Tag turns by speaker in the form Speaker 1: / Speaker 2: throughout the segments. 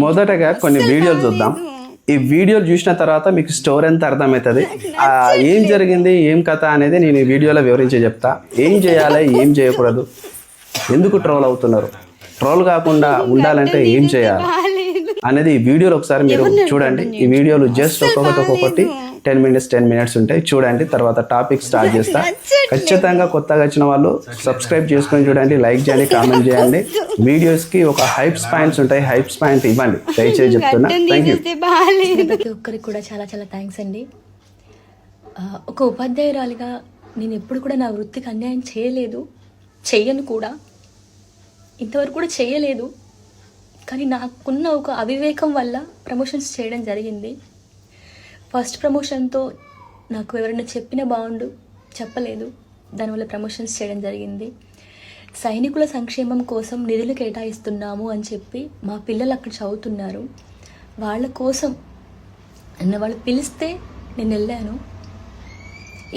Speaker 1: మొదటగా కొన్ని వీడియోలు చూద్దాం. ఈ వీడియోలు చూసిన తర్వాత మీకు స్టోరీ ఎంత అర్థమవుతుంది, ఏం జరిగింది, ఏం కథ అనేది నేను ఈ వీడియోలో వివరించి చెప్తా. ఏం చేయాలి, ఏం చేయకూడదు, ఎందుకు ట్రోల్ అవుతున్నారు, ట్రోల్ కాకుండా ఉండాలంటే ఏం చేయాలి అనేది ఈ వీడియోలో ఒకసారి మీరు చూడండి. ఈ వీడియోలు జస్ట్ ఒక్కొక్కటి 10 minutes ఉంటాయి, చూడండి. తర్వాత టాపిక్ స్టార్ట్ చేస్తా. ఖచ్చితంగా కొత్తగా వచ్చిన వాళ్ళు సబ్స్క్రైబ్ చేసుకొని చూడండి, లైక్ చేయండి, కామెంట్ చేయండి. వీడియోస్కి ఒక హైప్స్ పాయింట్స్ ఉంటాయి, హైప్స్ పాయింట్ ఇవ్వండి దయచేసి చెప్తున్నా. Thank you.
Speaker 2: ప్రతి ఒక్కరికి కూడా చాలా చాలా థ్యాంక్స్ అండి. ఒక ఉపాధ్యాయురాలిగా నేను ఎప్పుడు కూడా నా వృత్తికి అన్యాయం చేయలేదు, చెయ్యను కూడా, ఇంతవరకు కూడా చేయలేదు. కానీ నాకున్న ఒక అవివేకం వల్ల ప్రమోషన్స్ చేయడం జరిగింది. ఫస్ట్ ప్రమోషన్తో నాకు ఎవరైనా చెప్పిన బాగుండు, చెప్పలేదు, దానివల్ల ప్రమోషన్స్ చేయడం జరిగింది. సైనికుల సంక్షేమం కోసం నిధులు కేటాయిస్తున్నాము అని చెప్పి మా పిల్లలు అక్కడ చదువుతున్నారు, వాళ్ళ కోసం వాళ్ళు పిలిస్తే నేను వెళ్ళాను.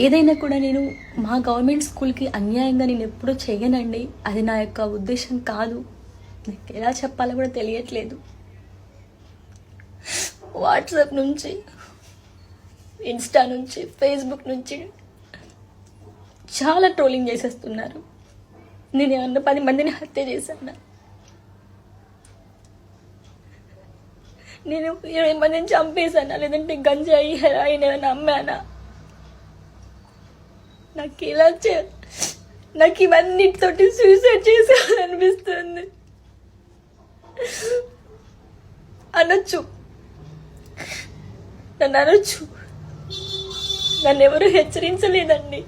Speaker 2: ఏదైనా కూడా నేను మా గవర్నమెంట్ స్కూల్కి అన్యాయంగా నేను ఎప్పుడూ చేయనండి, అది నా యొక్క ఉద్దేశం కాదు. నాకు ఎలా చెప్పాలో కూడా తెలియట్లేదు. వాట్సాప్ నుంచి, ఇన్స్టా నుంచి, ఫేస్బుక్ నుంచి చాలా ట్రోలింగ్ చేసేస్తున్నారు. నేను ఏమన్నా 10 మందిని హత్య చేశాను, నేను 20 మందిని చంపేశానా, లేదంటే గంజాయి హెరాయిన్ ఏమైనా అమ్మానా? నాకు ఇవన్నిటితోటి సూసైడ్ చేసేయాలనిపిస్తుంది. అనొచ్చు, నన్ను అనొచ్చు, నన్ను ఎవరు హెచ్చరించలేదండి.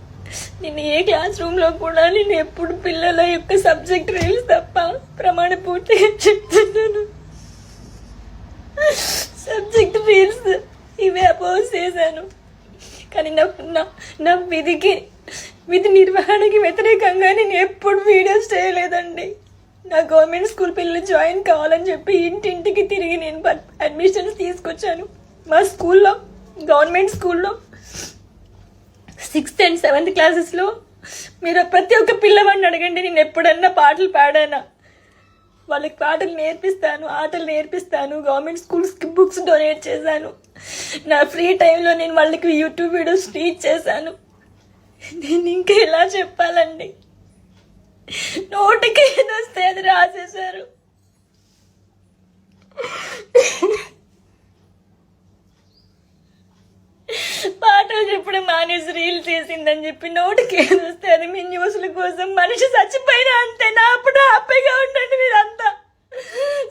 Speaker 2: నేను ఏ క్లాస్ రూమ్లో కూడా నేను ఎప్పుడు పిల్లల యొక్క సబ్జెక్ట్ రీల్స్ తప్ప ప్రమాణ పూర్తిగా చెప్తున్నాను. సబ్జెక్ట్ రీల్స్ ఇవే అపోజ్ చేశాను. కానీ నా విధి నిర్వహణకి వ్యతిరేకంగా నేను ఎప్పుడు వీడియోస్ చేయలేదండి. నా గవర్నమెంట్ స్కూల్ పిల్లలు జాయిన్ కావాలని చెప్పి ఇంటింటికి తిరిగి నేను అడ్మిషన్స్ తీసుకొచ్చాను. మా స్కూల్లో, గవర్నమెంట్ స్కూల్లో 6th and 7th క్లాసెస్లో మీరు ప్రతి ఒక్క పిల్లవాడిని అడగండి, నేను ఎప్పుడన్నా పాటలు పాడానా? వాళ్ళకి పాటలు నేర్పిస్తాను, ఆటలు నేర్పిస్తాను. గవర్నమెంట్ స్కూల్స్కి బుక్స్ డొనేట్ చేశాను. నా ఫ్రీ టైంలో నేను వాళ్ళకి యూట్యూబ్ వీడియోస్ టీచ్ చేశాను. నేను ఇంకా ఎలా చెప్పాలండి? నోటికి ఏదొస్తే అది రాసేశారు. పాటలు చెప్పడం మానేసి రీల్ చేసిందని చెప్పి నోటికి ఏదొస్తే అది మీ న్యూస్ల కోసం. మనిషి చచ్చిపోయినా అంతే, నా అప్పుడు హ్యాపీగా ఉండండి మీరంతా.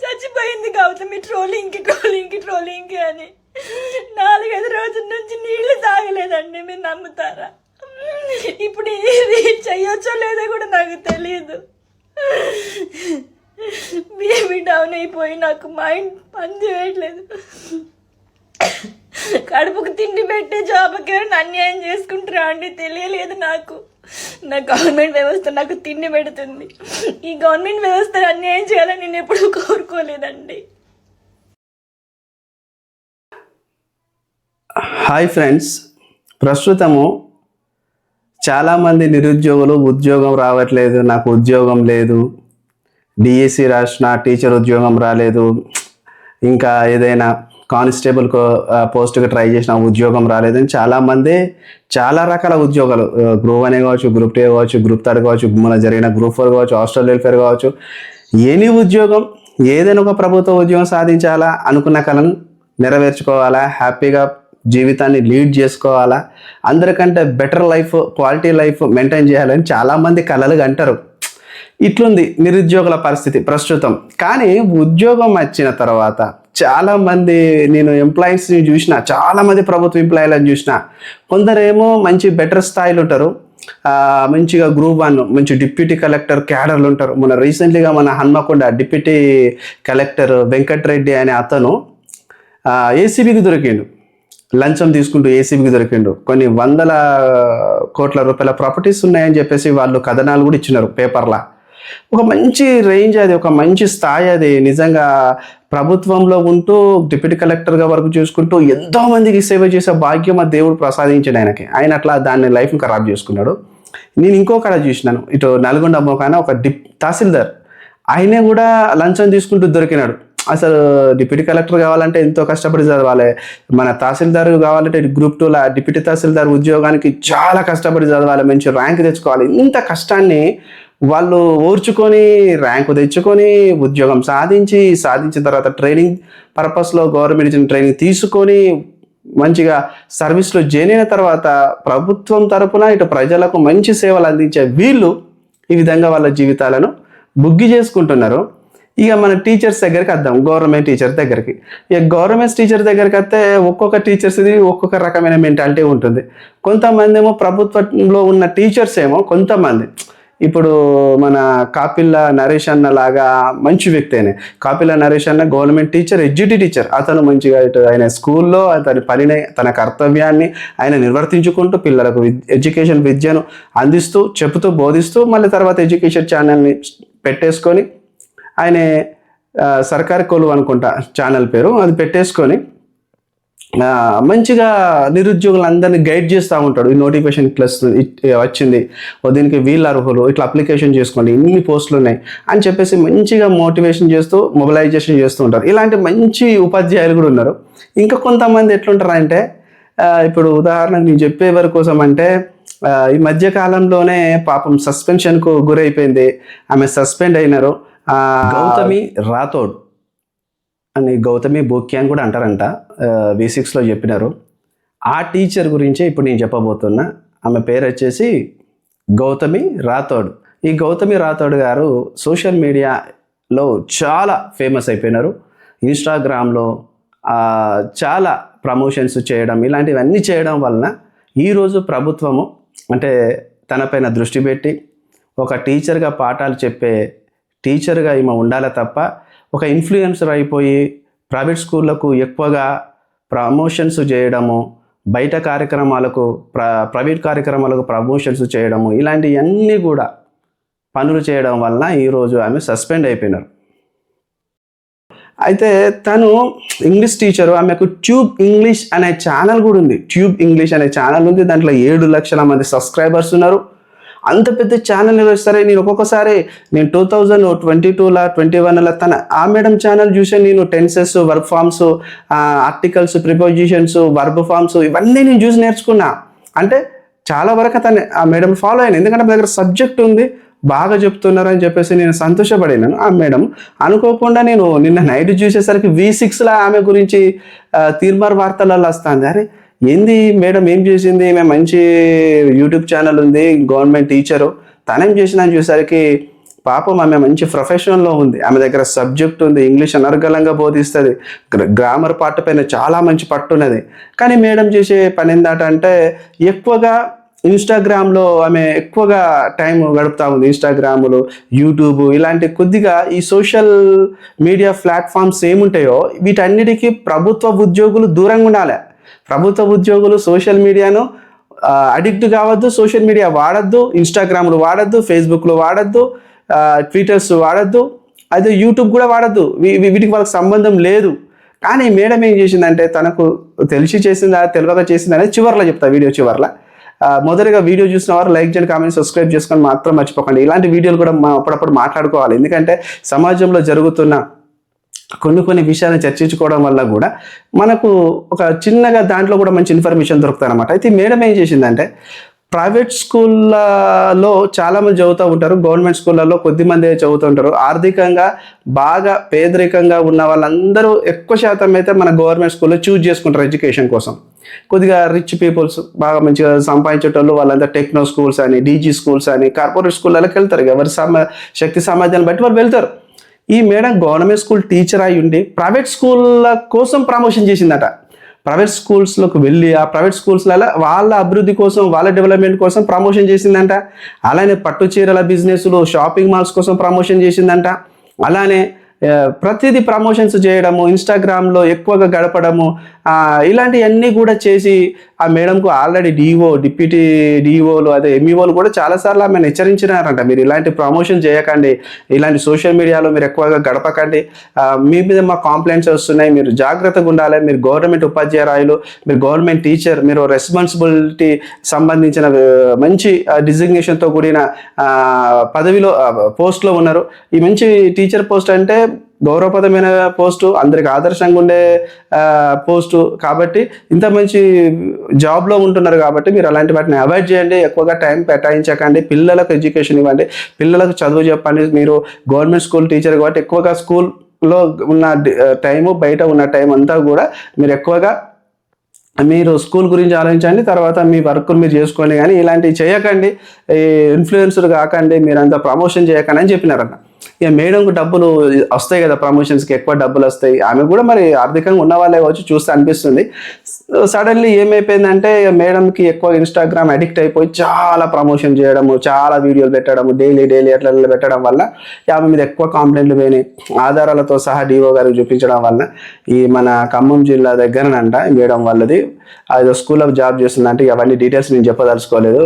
Speaker 2: చచ్చిపోయింది కాబట్టి మీ ట్రోలింగ్కి అని 4-5 రోజుల నుంచి నీళ్లు తాగలేదండి, మీరు నమ్ముతారా? ఇప్పుడు ఇది చెయ్యొచ్చో లేదో కూడా నాకు తెలియదు. బీపీ డౌన్ అయిపోయి నాకు మైండ్ పని చేయట్లేదు. కడుపుకు తిండి పెట్టే జాబ్కి ఎవరైనా అన్యాయం చేసుకుంటారా అండి? తెలియలేదు నాకు. నా గవర్నమెంట్ వ్యవస్థ నాకు తిండి పెడుతుంది. ఈ గవర్నమెంట్ వ్యవస్థ అన్యాయం చేయాలని నేను ఎప్పుడూ కోరుకోలేదండి.
Speaker 1: హాయ్ ఫ్రెండ్స్, ప్రస్తుతము చాలామంది నిరుద్యోగులు ఉద్యోగం రావట్లేదు, నాకు ఉద్యోగం లేదు, డిఎస్సి రాసిన టీచర్ ఉద్యోగం రాలేదు, ఇంకా ఏదైనా కానిస్టేబుల్ పోస్ట్కి ట్రై చేసిన ఉద్యోగం రాలేదని చాలామంది చాలా రకాల ఉద్యోగాలు, గ్రూప్ 1 కావచ్చు, గ్రూప్ 2 కావచ్చు, గ్రూప్ 3 కావచ్చు, మన జరిగిన గ్రూప్ 4 కావచ్చు, హాస్టల్ వెల్ఫేర్ కావచ్చు, ఎనీ ఉద్యోగం, ఏదైనా ఒక ప్రభుత్వ ఉద్యోగం సాధించాలా, అనుకున్న కళను నెరవేర్చుకోవాలా, హ్యాపీగా జీవితాన్ని లీడ్ చేసుకోవాలా, అందరికంటే better life, quality life maintain చేయాలని చాలామంది కలలు అంటారు. ఇట్లుంది నిరుద్యోగుల పరిస్థితి ప్రస్తుతం. కానీ ఉద్యోగం వచ్చిన తర్వాత చాలామంది, నేను ఎంప్లాయీస్ని చూసిన, చాలామంది ప్రభుత్వ ఎంప్లాయీలను చూసిన, కొందరేమో మంచి బెటర్ స్థాయిలో ఉంటారు, మంచిగా గ్రూప్ 1 మంచి డిప్యూటీ కలెక్టర్ క్యాడర్లు ఉంటారు. మన రీసెంట్లీగా మన హన్మకొండ డిప్యూటీ కలెక్టర్ వెంకటరెడ్డి అనే అతను ఏసీబీకి దొరికిండు, లంచం తీసుకుంటూ ఏసీబీకి దొరికిండు. కొన్ని 100 కోట్ల రూపాయల ప్రాపర్టీస్ ఉన్నాయని చెప్పేసి వాళ్ళు కథనాలు కూడా ఇచ్చినారు పేపర్లా. ఒక మంచి రేంజ్ అది, ఒక మంచి స్థాయి అది. నిజంగా ప్రభుత్వంలో ఉంటూ డిప్యూటీ కలెక్టర్గా వర్క్ చేసుకుంటూ ఎంతో మందికి సేవ చేసే భాగ్యం ఆ దేవుడు ప్రసాదించాడు ఆయనకి. ఆయన అట్లా దాన్ని లైఫ్ని ఖరాబ్ చేసుకున్నాడు. నేను ఇంకొకడ చూసినాను, ఇటు నల్గొండ మోకాన ఒక తహసీల్దార్, ఆయనే కూడా లంచం తీసుకుంటూ దొరికినాడు. అసలు డిప్యూటీ కలెక్టర్ కావాలంటే ఎంతో కష్టపడి చదవాలి, మన తహసీల్దార్ కావాలంటే గ్రూప్ 2 డిప్యూటీ తహసీల్దార్ ఉద్యోగానికి చాలా కష్టపడి చదవాలి, మంచి ర్యాంక్ తెచ్చుకోవాలి. ఇంత కష్టాన్ని వాళ్ళు ఓర్చుకొని ర్యాంకు తెచ్చుకొని ఉద్యోగం సాధించిన తర్వాత ట్రైనింగ్ పర్పస్లో గవర్నమెంట్ ఇచ్చిన ట్రైనింగ్ తీసుకొని మంచిగా సర్వీస్లో జాయిన్ అయిన తర్వాత ప్రభుత్వం తరపున ఇటు ప్రజలకు మంచి సేవలు అందించే వీళ్ళు ఈ విధంగా వాళ్ళ జీవితాలను బుగ్గి చేసుకుంటున్నారు. ఇక మన టీచర్స్ దగ్గరికి వద్దాం, గవర్నమెంట్ టీచర్ దగ్గరికి. ఇక గవర్నమెంట్ టీచర్ దగ్గరికి వస్తే ఒక్కొక్క టీచర్స్ది ఒక్కొక్క రకమైన మెంటాలిటీ ఉంటుంది. కొంతమంది ఏమో ప్రభుత్వంలో ఉన్న టీచర్స్ ఏమో కొంతమంది, ఇప్పుడు మన కాపిల్ల నరేష్ అన్న లాగా మంచి వ్యక్తి అయినా, కాపిల్ల నరేష్ అన్న గవర్నమెంట్ టీచర్, ఎడ్జిటి టీచర్. అతను మంచిగా ఇటు ఆయన స్కూల్లో తన పనిని తన కర్తవ్యాన్ని ఆయన నిర్వర్తించుకుంటూ పిల్లలకు ఎడ్యుకేషన్ విద్యను అందిస్తూ చెబుతూ బోధిస్తూ మళ్ళీ తర్వాత ఎడ్యుకేషన్ ఛానల్ని పెట్టేసుకొని ఆయన సర్కారీ కొలువు అనుకుంటా ఛానల్ పేరు, అది పెట్టేసుకొని మంచిగా నిరుద్యోగులందరినీ గైడ్ చేస్తూ ఉంటాడు. ఈ నోటిఫికేషన్ ఇట్లా వచ్చింది, దీనికి వీళ్ళు అర్హులు, ఇట్లా అప్లికేషన్ చేసుకోండి, ఇన్ని పోస్టులు ఉన్నాయి అని చెప్పేసి మంచిగా మోటివేషన్ చేస్తూ మొబిలైజేషన్ చేస్తూ ఉంటారు. ఇలాంటి మంచి ఉపాధ్యాయులు కూడా ఉన్నారు. ఇంకా కొంతమంది ఎట్లుంటారు అంటే, ఇప్పుడు ఉదాహరణకు నేను చెప్పే వారి కోసం అంటే, ఈ మధ్య కాలంలోనే పాపం సస్పెన్షన్కు గురైపోయింది, ఆమె సస్పెండ్ అయినారు. గౌతమి రాథోడ్ అని, గౌతమి బోక్యా అని కూడా అంటారంట, V6లో చెప్పినారు. ఆ టీచర్ గురించే ఇప్పుడు నేను చెప్పబోతున్నా. ఆమె పేరు వచ్చేసి గౌతమి రాథోడ్. ఈ గౌతమి రాథోడ్ గారు సోషల్ మీడియాలో చాలా ఫేమస్ అయిపోయినారు. ఇన్స్టాగ్రామ్లో చాలా ప్రమోషన్స్ చేయడం, ఇలాంటివన్నీ చేయడం వలన ఈరోజు ప్రభుత్వము అంటే తనపైన దృష్టి పెట్టి ఒక టీచర్గా పాఠాలు చెప్పే టీచర్గా ఈమె ఉండాలి తప్ప ఒక ఇన్ఫ్లుయెన్సర్ అయిపోయి ప్రైవేట్ స్కూళ్ళకు ఎక్కువగా ప్రమోషన్స్ చేయడము, బయట కార్యక్రమాలకు ప్రైవేట్ కార్యక్రమాలకు ప్రమోషన్స్ చేయడము, ఇలాంటివన్నీ కూడా పనులు చేయడం వలన ఈరోజు ఆమె సస్పెండ్ అయిపోయినారు. అయితే తను ఇంగ్లీష్ టీచరు, ఆమెకు ట్యూబ్ ఇంగ్లీష్ అనే ఛానల్ కూడా ఉంది. ట్యూబ్ ఇంగ్లీష్ అనే ఛానల్ ఉంది, దాంట్లో 7 లక్షల మంది సబ్స్క్రైబర్స్ ఉన్నారు. అంత పెద్ద ఛానల్ నిర్వహిస్తారు. నేను ఒక్కొక్కసారి 2022 21 ఆ మేడం ఛానల్ చూసే నేను tenses, verb forms, articles, prepositions, verb forms ఇవన్నీ నేను చూసి నేర్చుకున్నా. అంటే చాలా వరకు ఆ మేడం ఫాలో అయ్యాను, ఎందుకంటే మా దగ్గర సబ్జెక్ట్ ఉంది, బాగా చెప్తున్నారు అని చెప్పేసి నేను సంతోషపడినాను. ఆ మేడం అనుకోకుండా నేను నిన్న నైట్ చూసేసరికి V6లో ఆమె గురించి తీర్మార్ వార్తలలో వస్తుంది. అరే ఏంది మేడం ఏం చేసింది, మేము మంచి యూట్యూబ్ ఛానల్ ఉంది, గవర్నమెంట్ టీచరు, తనేం చేసిందని చూసేసరికి పాపం ఆమె మంచి ప్రొఫెషన్లో ఉంది, ఆమె దగ్గర సబ్జెక్ట్ ఉంది, ఇంగ్లీష్ అనర్గళంగా బోధిస్తుంది, గ్రామర్ పార్ట్ పైన చాలా మంచి పట్టున్నది. కానీ మేడం చేసే పని ఏంటంటే ఎక్కువగా ఇన్స్టాగ్రామ్లో ఆమె ఎక్కువగా టైం గడుపుతూ ఉంది. ఇన్స్టాగ్రాములు, యూట్యూబ్ ఇలాంటి కొద్దిగా ఈ సోషల్ మీడియా ప్లాట్ఫామ్స్ ఏముంటాయో వీటన్నిటికీ ప్రభుత్వ ఉద్యోగులు దూరంగా ఉండాలి. ప్రభుత్వ ఉద్యోగులు సోషల్ మీడియాను అడిక్ట్ కావద్దు, సోషల్ మీడియా వాడద్దు, ఇన్స్టాగ్రామ్లు వాడద్దు, ఫేస్బుక్లు వాడద్దు, ట్విట్టర్స్ వాడద్దు, అదే యూట్యూబ్ కూడా వాడద్దు. వీటికి వాళ్ళకి సంబంధం లేదు. కానీ మేడం ఏం చేసిందంటే తనకు తెలిసి చేసిందా తెలియక చేసిందా అనేది చివర్లో చెప్తా, వీడియో చివర్లో. మొదటిగా వీడియో చూసిన వారు లైక్ చేయండి, కామెంట్, సబ్స్క్రైబ్ చేసుకొని మాత్రం మర్చిపోకండి. ఇలాంటి వీడియోలు కూడా అప్పుడప్పుడు మాట్లాడుకోవాలి, ఎందుకంటే సమాజంలో జరుగుతున్న కొన్ని విషయాలను చర్చించుకోవడం వల్ల కూడా మనకు ఒక చిన్నగా దాంట్లో కూడా మంచి ఇన్ఫర్మేషన్ దొరుకుతుంది అనమాట. అయితే మేడం ఏం చేసిందంటే ప్రైవేట్ స్కూళ్ళలో చాలామంది చదువుతూ ఉంటారు, గవర్నమెంట్ స్కూళ్ళలో కొద్దిమంది చదువుతూ ఉంటారు. ఆర్థికంగా బాగా పేదరికంగా ఉన్న వాళ్ళందరూ ఎక్కువ శాతం అయితే మన గవర్నమెంట్ స్కూల్లో చూజ్ చేసుకుంటారు ఎడ్యుకేషన్ కోసం. కొద్దిగా రిచ్ పీపుల్స్ బాగా మంచిగా సంపాదించేటోళ్ళు వాళ్ళంతా టెక్నో స్కూల్స్ అని, DG స్కూల్స్ అని, కార్పొరేట్ స్కూళ్ళకి వెళ్తారు. ఎవరి శక్తి సామర్థ్యాన్ని బట్టి వాళ్ళు వెళ్తారు. ఈ మేడం గవర్నమెంట్ స్కూల్ టీచర్ అయి ఉండి ప్రైవేట్ స్కూళ్ళ కోసం ప్రమోషన్ చేసిందట. ప్రైవేట్ స్కూల్స్లోకి వెళ్ళి ఆ ప్రైవేట్ స్కూల్స్లలో వాళ్ళ అభివృద్ధి కోసం, వాళ్ళ డెవలప్మెంట్ కోసం ప్రమోషన్ చేసిందంట. అలానే పట్టు చీరల బిజినెస్లు, షాపింగ్ మాల్స్ కోసం ప్రమోషన్ చేసిందంట. అలానే ప్రతిదీ ప్రమోషన్స్ చేయడము, ఇన్స్టాగ్రామ్లో ఎక్కువగా గడపడము, ఇలాంటివన్నీ కూడా చేసి ఆ మేడంకు ఆల్రెడీ డిప్యూటీ డిఓలు అదే MEOలు కూడా చాలాసార్లు ఆమెను హెచ్చరించినారంట, మీరు ఇలాంటి ప్రమోషన్ చేయకండి, ఇలాంటి సోషల్ మీడియాలో మీరు ఎక్కువగా గడపకండి, మీ మీద మా కంప్లైంట్స్ వస్తున్నాయి, మీరు జాగ్రత్తగా ఉండాలి, మీరు గవర్నమెంట్ ఉపాధ్యాయులు, మీరు గవర్నమెంట్ టీచర్, మీరు రెస్పాన్సిబిలిటీ సంబంధించిన మంచి డిజిగ్నేషన్తో కూడిన పదవిలో పోస్ట్లో ఉన్నారు. ఈ మంచి టీచర్ పోస్ట్ అంటే గౌరవప్రదమైన పోస్టు, అందరికి ఆదర్శంగా ఉండే పోస్టు కాబట్టి ఇంత మంచి జాబ్లో ఉంటున్నారు కాబట్టి మీరు అలాంటి వాటిని అవాయిడ్ చేయండి. ఎక్కువగా టైం కేటాయించకండి. పిల్లలకు ఎడ్యుకేషన్ ఇవ్వండి, పిల్లలకు చదువు చెప్పండి. మీరు గవర్నమెంట్ స్కూల్ టీచర్ కాబట్టి ఎక్కువగా స్కూల్లో ఉన్న టైము, బయట ఉన్న టైం అంతా కూడా మీరు ఎక్కువగా మీరు స్కూల్ గురించి ఆలోచించండి. తర్వాత మీ వర్క్ మీరు చేసుకోండి, కానీ ఇలాంటివి చేయకండి, ఇన్ఫ్లుయెన్సర్ కాకండి, మీరంతా ప్రమోషన్ చేయకండి అని చెప్పినారన్న. ఇక మేడంకు డబ్బులు వస్తాయి కదా, ప్రమోషన్స్కి ఎక్కువ డబ్బులు వస్తాయి. ఆమె కూడా మరి ఆర్థికంగా ఉన్న వాళ్ళే వచ్చి చూస్తే అనిపిస్తుంది. సడన్లీ ఏమైపోయిందంటే మేడంకి ఎక్కువ ఇన్స్టాగ్రామ్ అడిక్ట్ అయిపోయి చాలా ప్రమోషన్ చేయడము, చాలా వీడియోలు పెట్టడము, డైలీ అట్లా పెట్టడం వల్ల ఆమె మీద ఎక్కువ కంప్లైంట్లు పోయినాయి. ఆధారాలతో సహా డిఓ గారికి చూపించడం వల్ల ఈ మన ఖమ్మం జిల్లా దగ్గరనంట మేడం వాళ్ళది అది స్కూల్లో జాబ్ చేస్తుందంటే అవన్నీ డీటెయిల్స్ నేను చెప్పదలుచుకోలేదు.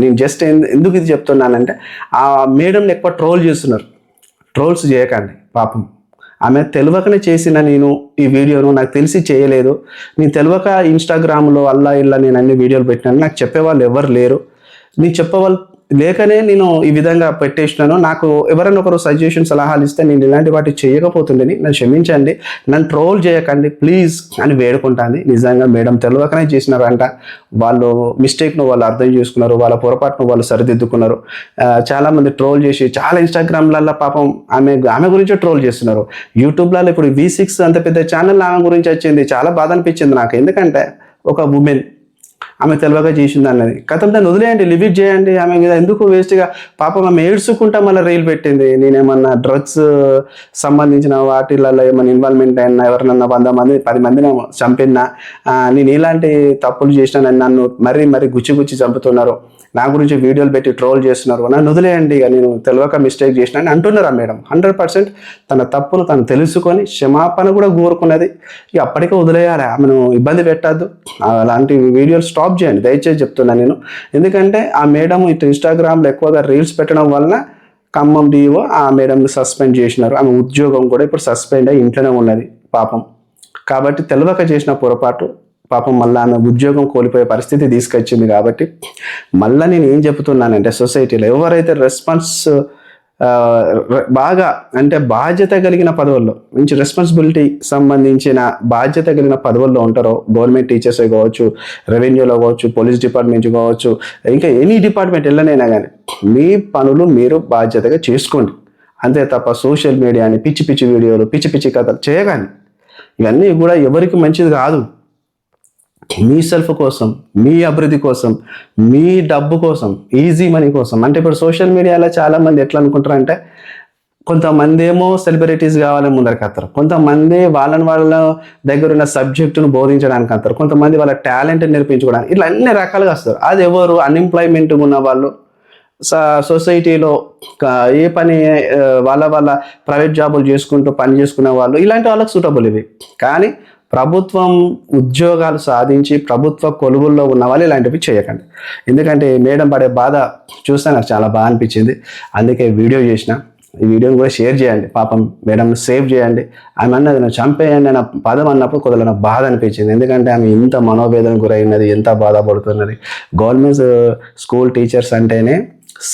Speaker 1: నేను జస్ట్ ఎందుకు ఇది చెప్తున్నానంటే ఆ మేడంని ఎక్కువ ట్రోల్ చేస్తున్నారు. ట్రోల్స్ చేయకండి పాపం. ఆమె తెలియకనే చేసిన నేను ఈ వీడియోను, నాకు తెలిసి చేయలేదు. నేను తెలియక ఇన్స్టాగ్రామ్లో ఇలా నేను అన్ని వీడియోలు పెట్టినాను. నాకు చెప్పేవాళ్ళు ఎవరు లేరు. నేను చెప్పేవాళ్ళు లేకనే నేను ఈ విధంగా పెట్టేసినాను. నాకు ఎవరైనా ఒకరు సజెషన్ సలహాలు ఇస్తే నేను ఇలాంటి వాటి చేయకపోతుండేని. నన్ను క్షమించండి, నన్ను ట్రోల్ చేయకండి ప్లీజ్ అని వేడుకుంటాను. నిజంగా మేడం తెలియకనే చేసినారంట. వాళ్ళు మిస్టేక్ను వాళ్ళు అర్థం చేసుకున్నారు, వాళ్ళ పొరపాటును వాళ్ళు సరిదిద్దుకున్నారు. చాలామంది ట్రోల్ చేసి చాలా ఇన్స్టాగ్రామ్లలో పాపం ఆమె గురించి ట్రోల్ చేస్తున్నారు. యూట్యూబ్లలో ఇప్పుడు V6 అంత పెద్ద ఛానల్ ఆమె గురించి వచ్చింది. చాలా బాధ అనిపించింది నాకు. ఎందుకంటే ఒక ఉమెన్ ఆమె తెలియక చేసింది అన్నది కథం, దాన్ని వదిలేయండి, లిమిట్ చేయండి. ఆమె మీద ఎందుకు వేస్ట్గా పాపం ఆమె ఏడ్చుకుంటా మళ్ళీ రీల్ పెట్టింది. నేనేమన్నా డ్రగ్స్ సంబంధించిన వాటిలలో ఏమన్నా ఇన్వాల్వ్మెంట్ అయినా, ఎవరినన్నా 100 మంది 10 మందిని చంపినా, నేను ఇలాంటి తప్పులు చేసినా నన్ను మరీ గుచ్చి చంపుతున్నారు, నా గురించి వీడియోలు పెట్టి ట్రోల్ చేస్తున్నారు, నన్ను వదిలేయండి, ఇక నేను తెలియక మిస్టేక్ చేసిన అని అంటున్నారు. ఆ మేడం 100% తన తప్పును తను తెలుసుకొని క్షమాపణ కూడా కోరుకున్నది. ఇక అప్పటికే వదిలేయాలి, ఆమెను ఇబ్బంది పెట్టద్దు. అలాంటి వీడియోలు స్టాప్ చేయండి దయచేసి చెప్తున్నాను నేను. ఎందుకంటే ఆ మేడం ఇటు ఇన్స్టాగ్రామ్లో ఎక్కువగా రీల్స్ పెట్టడం వలన ఖమ్మం డిఓ ఆ మేడంని సస్పెండ్ చేసినారు. ఆమె ఉద్యోగం కూడా ఇప్పుడు సస్పెండ్ అయ్యి ఇంట్లోనే ఉన్నది పాపం. కాబట్టి తెలియక చేసిన పొరపాటు పాపం మళ్ళీ ఆమె ఉద్యోగం కోల్పోయే పరిస్థితి తీసుకొచ్చింది. కాబట్టి మళ్ళీ నేను ఏం చెప్తున్నానంటే సొసైటీలో ఎవరైతే బాగా అంటే బాధ్యత కలిగిన పదవుల్లో, మంచి రెస్పాన్సిబిలిటీ సంబంధించిన బాధ్యత కలిగిన పదవుల్లో ఉంటారో, గవర్నమెంట్ టీచర్స్ కావచ్చు, రెవెన్యూలో కావచ్చు, పోలీస్ డిపార్ట్మెంట్ కావచ్చు, ఇంకా ఎనీ డిపార్ట్మెంట్ వెళ్ళనైనా కానీ మీ పనులు మీరు బాధ్యతగా చేసుకోండి. అంతే తప్ప సోషల్ మీడియాని పిచ్చి వీడియోలు, పిచ్చి కథలు చేయగాని ఇవన్నీ కూడా ఎవరికి మంచిది కాదు. మీ సెల్ఫ్ కోసం, మీ అభివృద్ధి కోసం, మీ డబ్బు కోసం, ఈజీ మనీ కోసం. అంటే ఇప్పుడు సోషల్ మీడియాలో చాలామంది ఎట్లా అనుకుంటారంటే, కొంతమంది ఏమో సెలబ్రిటీస్ కావాలని ముందరికి వస్తారు, కొంతమంది వాళ్ళ దగ్గర ఉన్న సబ్జెక్టును బోధించడానికి వస్తారు, కొంతమంది వాళ్ళ టాలెంట్ నేర్పించుకోవడానికి, ఇట్లా అన్ని రకాలుగా వస్తారు. అది ఎవరు అన్ఎంప్లాయ్మెంట్ ఉన్న వాళ్ళు, సొసైటీలో ఏ పని వాళ్ళ ప్రైవేట్ జాబులు చేసుకుంటూ పని చేసుకునే వాళ్ళు, ఇలాంటి వాళ్ళకి సూటబుల్ ఇవి. కానీ ప్రభుత్వం ఉద్యోగాలు సాధించి ప్రభుత్వ కొలువుల్లో ఉన్న వాళ్ళు ఇలాంటివి చేయకండి. ఎందుకంటే మేడం పడే బాధ చూస్తే నాకు చాలా బాగా అనిపించింది. అందుకే వీడియో చేసిన. ఈ వీడియోని కూడా షేర్ చేయండి. పాపం మేడం సేవ్ చేయండి. ఆమె అన్నది నేను చంపేయండి అన్న పదం అన్నప్పుడు కొద్దిగా నాకు బాధ అనిపించింది. ఎందుకంటే ఆమె ఎంత మనోవేదన గురైనది, ఎంత బాధపడుతున్నది. గవర్నమెంట్ స్కూల్ టీచర్స్ అంటేనే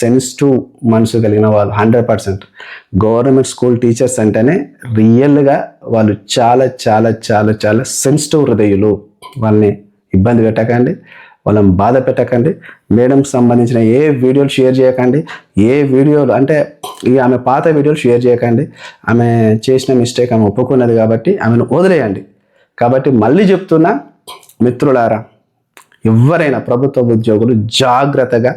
Speaker 1: సెన్సిటివ్ మనసు కలిగిన వాళ్ళు 100%. గవర్నమెంట్ స్కూల్ టీచర్స్ అంటేనే రియల్గా వాళ్ళు చాలా చాలా చాలా చాలా సెన్సిటివ్ హృదయులు. వాళ్ళని ఇబ్బంది పెట్టకండి, వాళ్ళని బాధ పెట్టకండి. మేడంకి సంబంధించిన ఏ వీడియోలు షేర్ చేయకండి. ఏ వీడియోలు అంటే ఇక ఆమె పాత వీడియోలు షేర్ చేయకండి. ఆమె చేసిన మిస్టేక్ ఆమె ఒప్పుకున్నది కాబట్టి ఆమెను వదిలేయండి. కాబట్టి మళ్ళీ చెప్తున్నా మిత్రులారా, ఎవరైనా ప్రభుత్వ ఉద్యోగులు జాగ్రత్తగా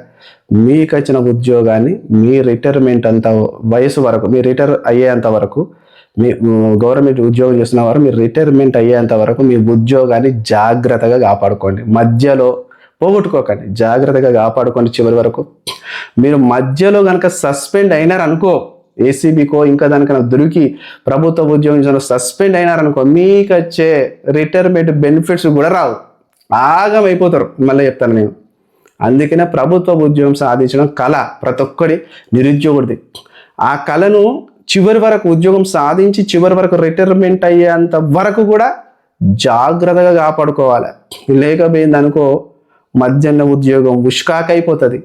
Speaker 1: మీకు వచ్చిన ఉద్యోగాన్ని మీ రిటైర్మెంట్ అంత వయసు వరకు, మీరు రిటైర్ అయ్యేంత వరకు, మీ గవర్నమెంట్ ఉద్యోగం చేస్తున్న వారు మీరు రిటైర్మెంట్ అయ్యేంత వరకు మీ ఉద్యోగాన్ని జాగ్రత్తగా కాపాడుకోండి. మధ్యలో పోగొట్టుకోకండి, జాగ్రత్తగా కాపాడుకోండి చివరి వరకు. మీరు మధ్యలో కనుక సస్పెండ్ అయినారనుకో, ఏసీబీకో ఇంకా దానికన్నా దొరికి ప్రభుత్వ ఉద్యోగం సస్పెండ్ అయినారనుకో, మీకు వచ్చే రిటైర్మెంట్ బెనిఫిట్స్ కూడా రావు, ఆగమైపోతారు. మళ్ళీ చెప్తాను నేను. అందుకనే ప్రభుత్వ ఉద్యోగం సాధించడం కళ ప్రతి ఒక్కడి నిరుద్యోగుడిది. ఆ కళను చివరి వరకు ఉద్యోగం సాధించి చివరి వరకు రిటైర్మెంట్ అయ్యేంత వరకు కూడా జాగ్రత్తగా కాపాడుకోవాలి. లేకపోయింది అనుకో మధ్యాహ్న ఉద్యోగం ఉష్కాకైపోతుంది,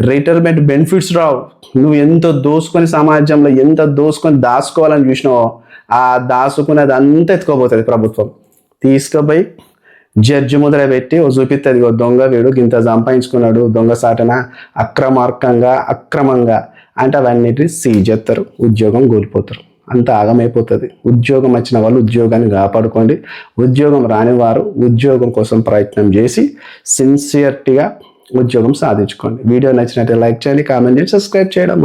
Speaker 1: రిటైర్మెంట్ బెనిఫిట్స్ రావు. నువ్వు ఎంతో దోసుకొని సమాజంలో ఎంత దోసుకొని దాచుకోవాలని చూసినావో ఆ దాసుకునేది అంతా ఎత్తుకోబోతుంది ప్రభుత్వం. తీసుకుపోయి జడ్జి ముద్ర పెట్టి ఓ చూపిస్తుంది, ఓ దొంగ వీడు ఇంత సంపాదించుకున్నాడు దొంగ సాటన అక్రమంగా అంటే అవన్నిటిని సీజ్ చేస్తారు, ఉద్యోగం కోల్పోతారు, అంత ఆగమైపోతుంది. ఉద్యోగం వచ్చిన వాళ్ళు ఉద్యోగాన్ని కాపాడుకోండి. ఉద్యోగం రాని వారు ఉద్యోగం కోసం ప్రయత్నం చేసి సిన్సియర్టీగా ఉద్యోగం సాధించుకోండి. వీడియో నచ్చినట్టు లైక్ చేయండి, కామెంట్ చేయండి, సబ్స్క్రైబ్ చేయడం